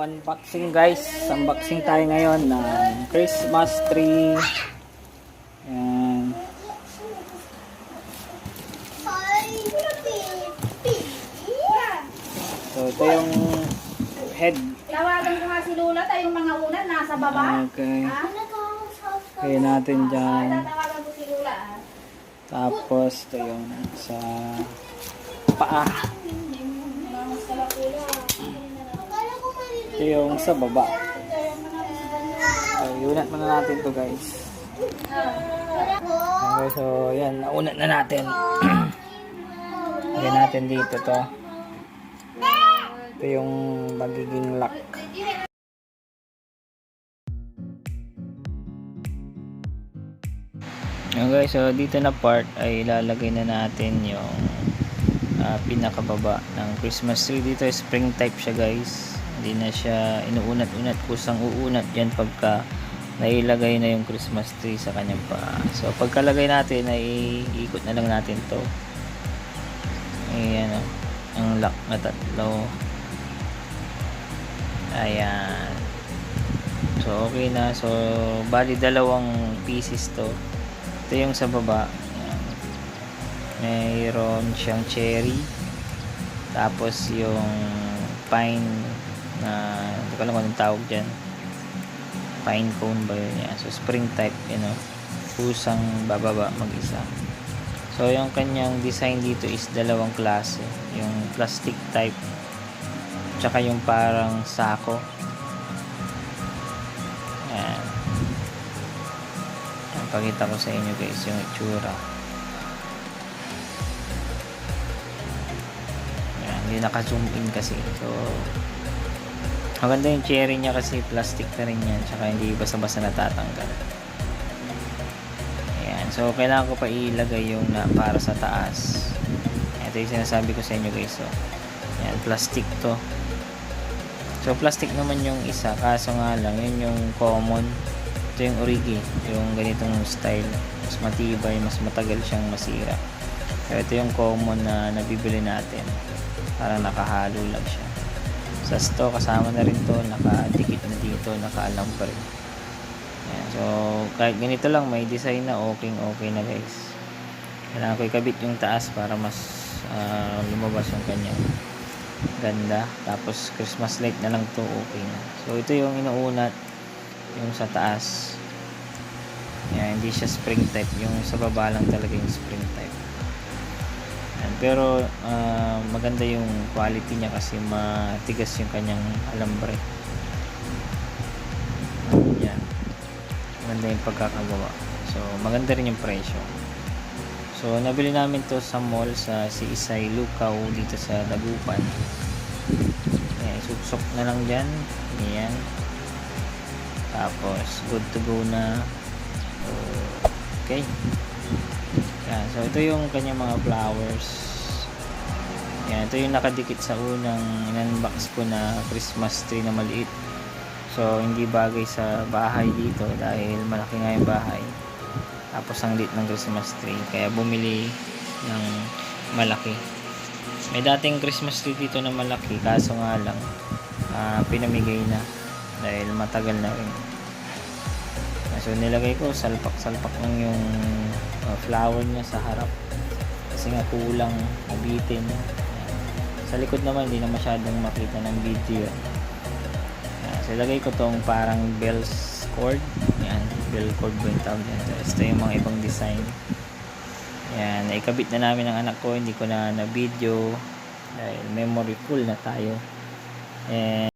unboxing guys. Unboxing tayo ngayon ng Christmas tree. Ayan. So ito yung head. Tawagan ko nga si Lula, tayong mga unan nasa baba. Okay. Ha? Kaya natin dyan. Tawagan ko si Lula. Tapos ito yung sa paa. Ito yung sa baba. So, unat muna natin to guys. Okay, so yan, naunat na natin. Lagyan natin dito to. Ito yung magiging lock. Okay, so dito na part ay ilalagay na natin yung pinakababa ng Christmas tree. Dito spring type siya guys. Hindi na siya inuunat-unat, kusang uunat yan pagka nailagay na yung Christmas tree sa kanyang paa. So pagkalagay natin ay iikot na lang natin to. Ayan o, ang lock na tatlo. Ayan. So okay na. So bali dalawang pieces to. Ito yung sa baba. Ayan. Mayroon siyang cherry. Tapos yung pine na hindi ko alam kung anong tawag dyan. Pine cone ba yun? Yeah. So spring type, you know, kusang bababa mag-isa. So yung kanyang design dito is dalawang klase, yung plastic type tsaka yung parang sako. Ayan. Ayan, pakita ko sa inyo guys yung itsura. Ayan, hindi naka-zoom in kasi. So maganda yung cherry niya kasi plastic na rin yan, tsaka hindi basta-basta natatanggal. Ayan, so kailangan ko pa ilagay yung na para sa taas. Ito yung sinasabi ko sa inyo guys. So ayan, plastic to. So plastic naman yung isa, kaso nga lang yun yung common. Ito yung origi, yung ganitong style, mas matibay, mas matagal siyang masira. So ito yung common na nabibili natin, parang nakahalo lang siya. Sa stock kasama na rin to, nakadikit na dito, nakaalam pa rin. Ayan, so kahit ganito lang may design na okay na guys. Kailangan ko ikabit yung taas para mas lumabas yung kanyang ganda. Tapos Christmas light na lang to, okay na. So ito yung inuunat, yung sa taas. Ayan, hindi siya spring type, yung sa baba lang talaga yung spring type. Ayan, pero maganda yung quality niya kasi matigas yung kanyang alambre. Ayan, maganda yung pagkakagawa. So maganda rin yung presyo. So nabili namin to sa mall sa si Isay Lukaw dito sa Dagupan. Ayan, suksok na lang dyan. Ayan, tapos good to go na. So, okay. Yan, so ito yung kanyang mga flowers. Yan, ito yung nakadikit sa unang in-unbox ko na Christmas tree na maliit. So hindi bagay sa bahay dito dahil malaki nga yung bahay. Tapos ang liit ng Christmas tree, kaya bumili ng malaki. May dating Christmas tree dito na malaki, kaso nga lang pinamigay na dahil matagal na rin. So nilagay ko salpak-salpak lang yung flower niya sa harap kasi nga kulang nabitin. Sa likod naman hindi na masyadong makita ng video. So ilagay ko tong parang bells cord. Yan, bell cord ba yung tawag dyan. Ito yung mga ibang design. Yan, naikabit na namin ng anak ko, hindi ko na video dahil memory full na tayo. And